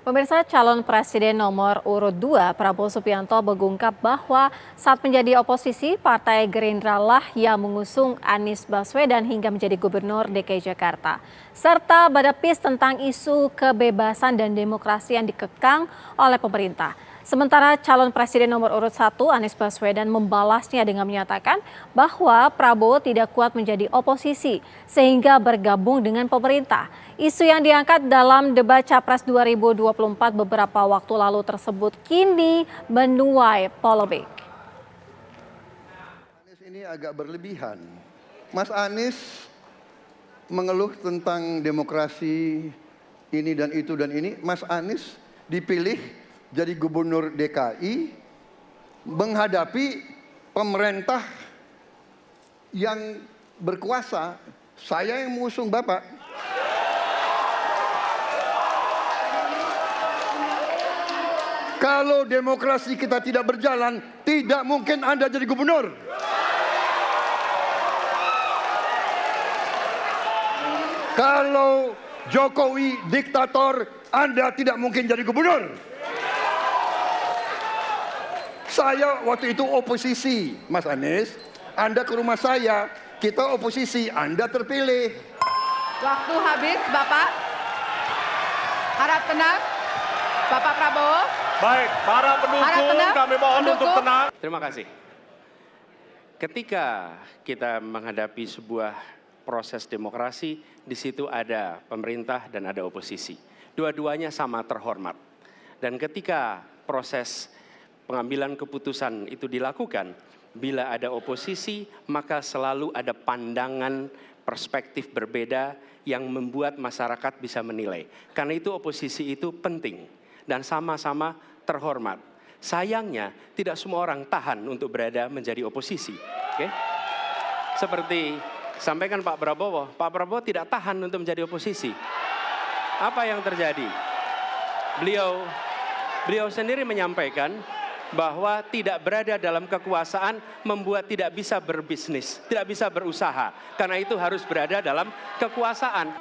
Pemirsa, calon presiden nomor urut 2 Prabowo Subianto mengungkap bahwa saat menjadi oposisi, Partai Gerindra lah yang mengusung Anies Baswedan hingga menjadi gubernur DKI Jakarta. Serta berlapis tentang isu kebebasan dan demokrasi yang dikekang oleh pemerintah. Sementara calon presiden nomor urut 1 Anies Baswedan membalasnya dengan menyatakan bahwa Prabowo tidak kuat menjadi oposisi sehingga bergabung dengan pemerintah. Isu yang diangkat dalam debat Capres 2024 beberapa waktu lalu tersebut kini menuai polemik. Anies ini agak berlebihan. Mas Anies mengeluh tentang demokrasi ini dan itu dan ini. Mas Anies dipilih jadi gubernur DKI menghadapi pemerintah yang berkuasa. Saya yang mengusung Bapak. Kalau demokrasi kita tidak berjalan, tidak mungkin Anda jadi gubernur. Kalau Jokowi diktator, Anda tidak mungkin jadi gubernur. Saya waktu itu oposisi, Mas Anies. Anda ke rumah saya, kita oposisi, Anda terpilih. Waktu habis, Bapak. Harap tenang, Bapak Prabowo. Baik, para pendukung kami mohon untuk tenang. Terima kasih. Ketika kita menghadapi sebuah proses demokrasi, di situ ada pemerintah dan ada oposisi. Dua-duanya sama terhormat. Dan ketika proses pengambilan keputusan itu dilakukan, bila ada oposisi, maka selalu ada pandangan perspektif berbeda yang membuat masyarakat bisa menilai. Karena itu oposisi itu penting dan sama-sama terhormat. Sayangnya tidak semua orang tahan untuk berada menjadi oposisi. Oke? Seperti sampaikan Pak Prabowo tidak tahan untuk menjadi oposisi. Apa yang terjadi? Beliau sendiri menyampaikan bahwa tidak berada dalam kekuasaan membuat tidak bisa berbisnis, tidak bisa berusaha. Karena itu harus berada dalam kekuasaan.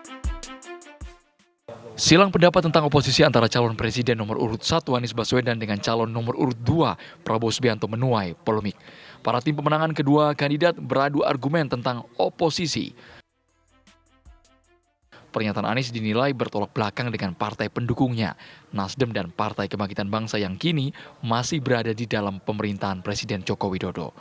Silang pendapat tentang oposisi antara calon presiden nomor urut 1 Anies Baswedan dengan calon nomor urut 2 Prabowo Subianto menuai polemik. Para tim pemenangan kedua kandidat beradu argumen tentang oposisi. Pernyataan Anies dinilai bertolak belakang dengan partai pendukungnya, Nasdem dan Partai Kebangkitan Bangsa yang kini masih berada di dalam pemerintahan Presiden Joko Widodo.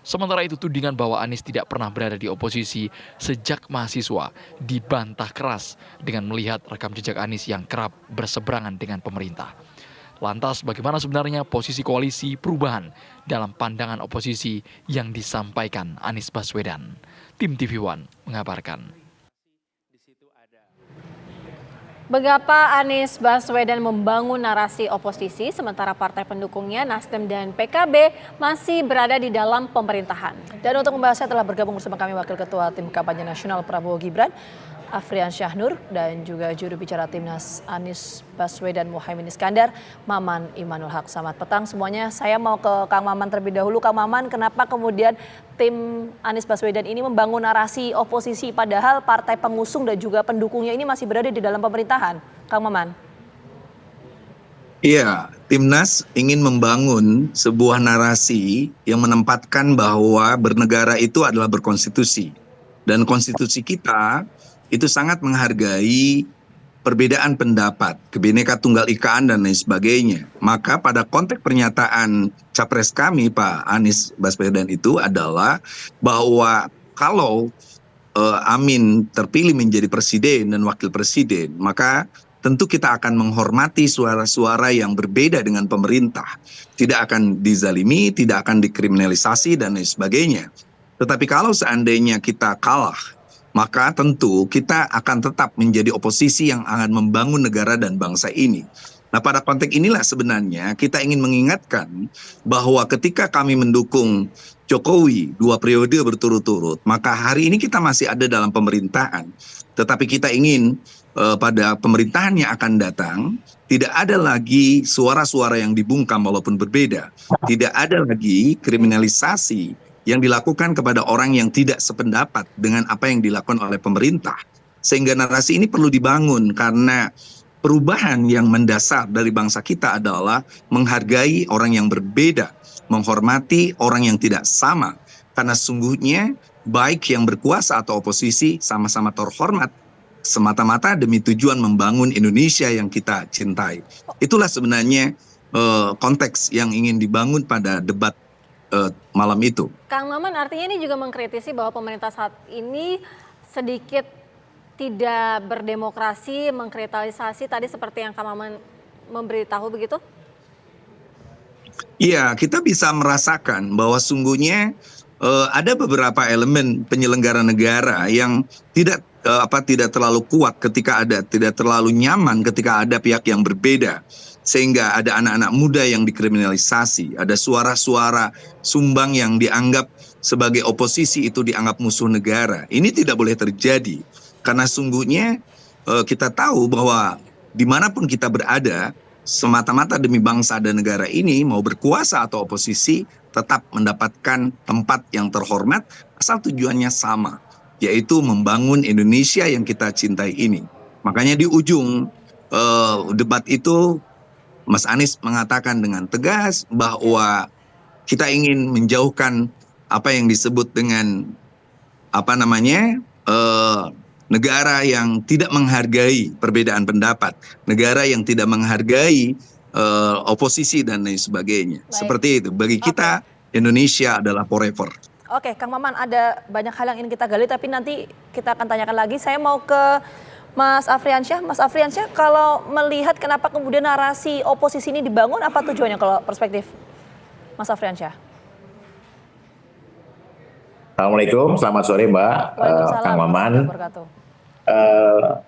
Sementara itu tudingan bahwa Anies tidak pernah berada di oposisi sejak mahasiswa dibantah keras dengan melihat rekam jejak Anies yang kerap berseberangan dengan pemerintah. Lantas bagaimana sebenarnya posisi koalisi perubahan dalam pandangan oposisi yang disampaikan Anies Baswedan? Tim TV One mengabarkan. Mengapa Anies Baswedan membangun narasi oposisi sementara partai pendukungnya Nasdem dan PKB masih berada di dalam pemerintahan? Dan untuk membahasnya telah bergabung bersama kami Wakil Ketua Tim Kampanye Nasional Prabowo Gibran, Afrian Syahnur, dan juga juru bicara Timnas Anies Baswedan Muhaimin Iskandar, Maman Imanul Haq. Selamat petang semuanya. Saya mau ke Kang Maman terlebih dahulu. Kang Maman, kenapa kemudian tim Anies Baswedan ini membangun narasi oposisi padahal partai pengusung dan juga pendukungnya ini masih berada di dalam pemerintahan? Kang Maman. Iya, Timnas ingin membangun sebuah narasi yang menempatkan bahwa bernegara itu adalah berkonstitusi. Dan konstitusi kita itu sangat menghargai perbedaan pendapat, Bhinneka Tunggal Ika dan lain sebagainya. Maka pada konteks pernyataan capres kami Pak Anies Baswedan itu adalah bahwa kalau Amin terpilih menjadi presiden dan wakil presiden, maka tentu kita akan menghormati suara-suara yang berbeda dengan pemerintah. Tidak akan dizalimi, tidak akan dikriminalisasi dan lain sebagainya. Tetapi kalau seandainya kita kalah, maka tentu kita akan tetap menjadi oposisi yang akan membangun negara dan bangsa ini. Nah, pada konteks inilah sebenarnya kita ingin mengingatkan bahwa ketika kami mendukung Jokowi 2 periode berturut-turut, maka hari ini kita masih ada dalam pemerintahan. Tetapi kita ingin pada pemerintahan yang akan datang, tidak ada lagi suara-suara yang dibungkam walaupun berbeda. Tidak ada lagi kriminalisasi yang dilakukan kepada orang yang tidak sependapat dengan apa yang dilakukan oleh pemerintah. Sehingga narasi ini perlu dibangun karena perubahan yang mendasar dari bangsa kita adalah menghargai orang yang berbeda, menghormati orang yang tidak sama. Karena sungguhnya baik yang berkuasa atau oposisi sama-sama terhormat semata-mata demi tujuan membangun Indonesia yang kita cintai. Itulah sebenarnya konteks yang ingin dibangun pada debat malam itu. Kang Maman, artinya ini juga mengkritisi bahwa pemerintah saat ini sedikit tidak berdemokrasi, mengkritalisasi tadi seperti yang Kang Maman memberitahu begitu? Iya, kita bisa merasakan bahwa sungguhnya ada beberapa elemen penyelenggara negara yang tidak terlalu kuat ketika tidak terlalu nyaman ketika ada pihak yang berbeda. Sehingga ada anak-anak muda yang dikriminalisasi, ada suara-suara sumbang yang dianggap sebagai oposisi itu dianggap musuh negara. Ini tidak boleh terjadi, karena sungguhnya kita tahu bahwa dimanapun kita berada, semata-mata demi bangsa dan negara ini, mau berkuasa atau oposisi, tetap mendapatkan tempat yang terhormat, asal tujuannya sama, yaitu membangun Indonesia yang kita cintai ini. Makanya di ujung debat itu, Mas Anies mengatakan dengan tegas bahwa kita ingin menjauhkan apa yang disebut dengan negara yang tidak menghargai perbedaan pendapat, negara yang tidak menghargai oposisi dan lain sebagainya. Baik. Seperti itu. Bagi kita Indonesia adalah forever. Oke, Kang Maman, ada banyak hal yang ingin kita gali, tapi nanti kita akan tanyakan lagi. Saya mau ke Mas Afriansyah. Mas Afriansyah, kalau melihat kenapa kemudian narasi oposisi ini dibangun, apa tujuannya kalau perspektif Mas Afriansyah? Assalamualaikum, selamat sore Mbak, Kang Maman.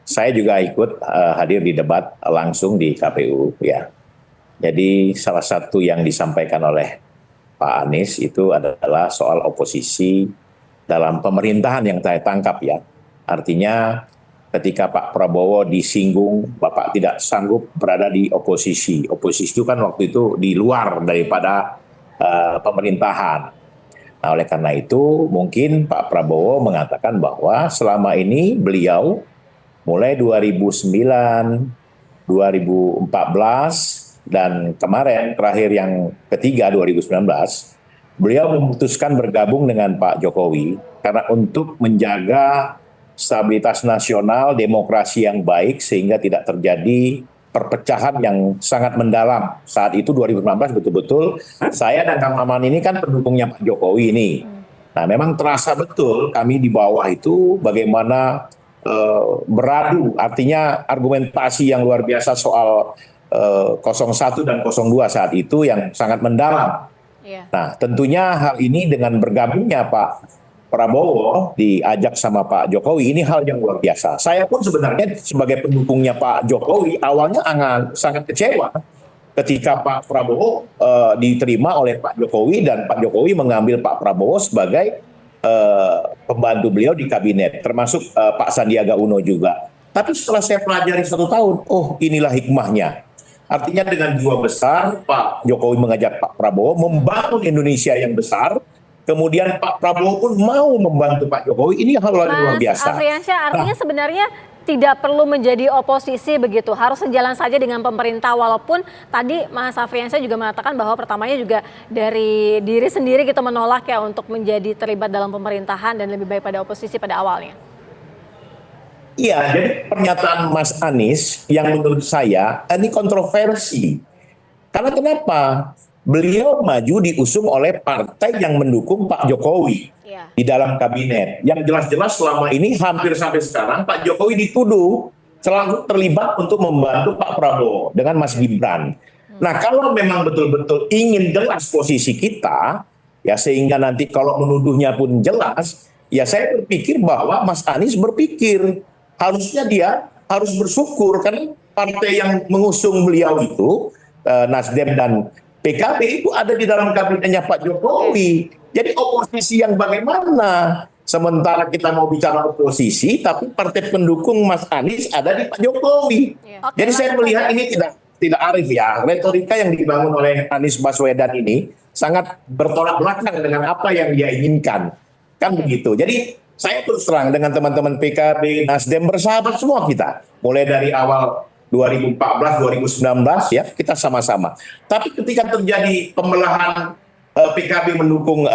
Saya juga ikut hadir di debat langsung di KPU ya. Jadi salah satu yang disampaikan oleh Pak Anies itu adalah soal oposisi dalam pemerintahan yang saya tangkap ya. Artinya ketika Pak Prabowo disinggung, Bapak tidak sanggup berada di oposisi. Oposisi itu kan waktu itu di luar daripada pemerintahan. Nah, oleh karena itu mungkin Pak Prabowo mengatakan bahwa selama ini beliau mulai 2009, 2014, dan kemarin terakhir yang ketiga 2019, beliau memutuskan bergabung dengan Pak Jokowi karena untuk menjaga stabilitas nasional, demokrasi yang baik sehingga tidak terjadi perpecahan yang sangat mendalam. Saat itu 2019 betul-betul saya dan Kang Maman ini kan pendukungnya Pak Jokowi ini. Nah, memang terasa betul kami di bawah itu bagaimana beradu, artinya argumentasi yang luar biasa soal 01 dan 02 saat itu yang sangat mendalam. Nah, tentunya hal ini dengan bergabungnya Pak Prabowo diajak sama Pak Jokowi, ini hal yang luar biasa. Saya pun sebenarnya sebagai pendukungnya Pak Jokowi awalnya sangat kecewa ketika Pak Prabowo diterima oleh Pak Jokowi dan Pak Jokowi mengambil Pak Prabowo sebagai pembantu beliau di kabinet, termasuk Pak Sandiaga Uno juga. Tapi setelah saya pelajari 1 tahun, oh inilah hikmahnya. Artinya dengan jiwa besar Pak Jokowi mengajak Pak Prabowo membangun Indonesia yang besar. Kemudian Pak Prabowo pun mau membantu Pak Jokowi, ini hal luar biasa. Mas Afriansyah, artinya sebenarnya tidak perlu menjadi oposisi begitu, harus sejalan saja dengan pemerintah, walaupun tadi Mas Afriansyah juga mengatakan bahwa pertamanya juga dari diri sendiri kita menolak ya untuk menjadi terlibat dalam pemerintahan dan lebih baik pada oposisi pada awalnya. Iya, jadi pernyataan Mas Anies yang menurut saya ini kontroversi. Karena kenapa? Beliau maju diusung oleh partai yang mendukung Pak Jokowi di dalam kabinet. Yang jelas-jelas selama ini hampir sampai sekarang Pak Jokowi dituduh selalu terlibat untuk membantu Pak Prabowo dengan Mas Gibran. Nah, kalau memang betul-betul ingin jelas posisi kita, ya sehingga nanti kalau menuduhnya pun jelas, ya saya berpikir bahwa Mas Anies berpikir harusnya dia harus bersyukur karena partai yang mengusung beliau itu Nasdem dan PKB itu ada di dalam kabinetnya Pak Jokowi. Jadi oposisi yang bagaimana? Sementara kita mau bicara oposisi, tapi partai pendukung Mas Anies ada di Pak Jokowi. Jadi saya melihat ini tidak arif ya. Retorika yang dibangun oleh Anies Baswedan ini sangat bertolak belakang dengan apa yang dia inginkan. Kan begitu. Jadi saya terus terang dengan teman-teman PKB, Nasdem bersahabat semua kita. Mulai dari awal 2014, 2019 ya kita sama-sama. Tapi ketika terjadi pembelahan PKB mendukung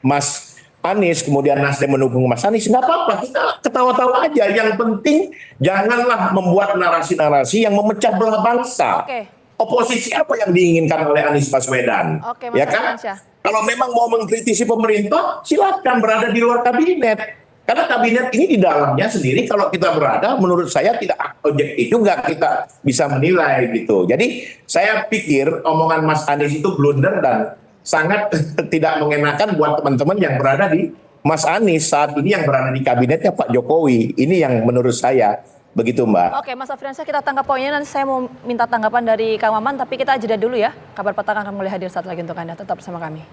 Mas Anies, kemudian Nasdem mendukung Mas Anies, nggak apa-apa, kita ketawa-tawa aja. Yang penting janganlah membuat narasi-narasi yang memecah belah bangsa. Oke. Oposisi apa yang diinginkan oleh Anies Baswedan? Oke, Mas Ya kan? Ardiansyah. Kalau memang mau mengkritisi pemerintah, silakan berada di luar kabinet. Karena kabinet ini di dalamnya sendiri kalau kita berada, menurut saya tidak objektif juga kita bisa menilai gitu. Jadi saya pikir omongan Mas Anies itu blunder dan sangat tidak mengenakan buat teman-teman yang berada di Mas Anies saat ini yang berada di kabinetnya Pak Jokowi. Ini yang menurut saya begitu, Mbak. Oke, Mas Afriansyah, kita tangkap poinnya. Nanti saya mau minta tanggapan dari Kang Maman, tapi kita jeda dulu ya. Kabar Petang akan mulai hadir saat lagi untuk Anda. Tetap bersama kami.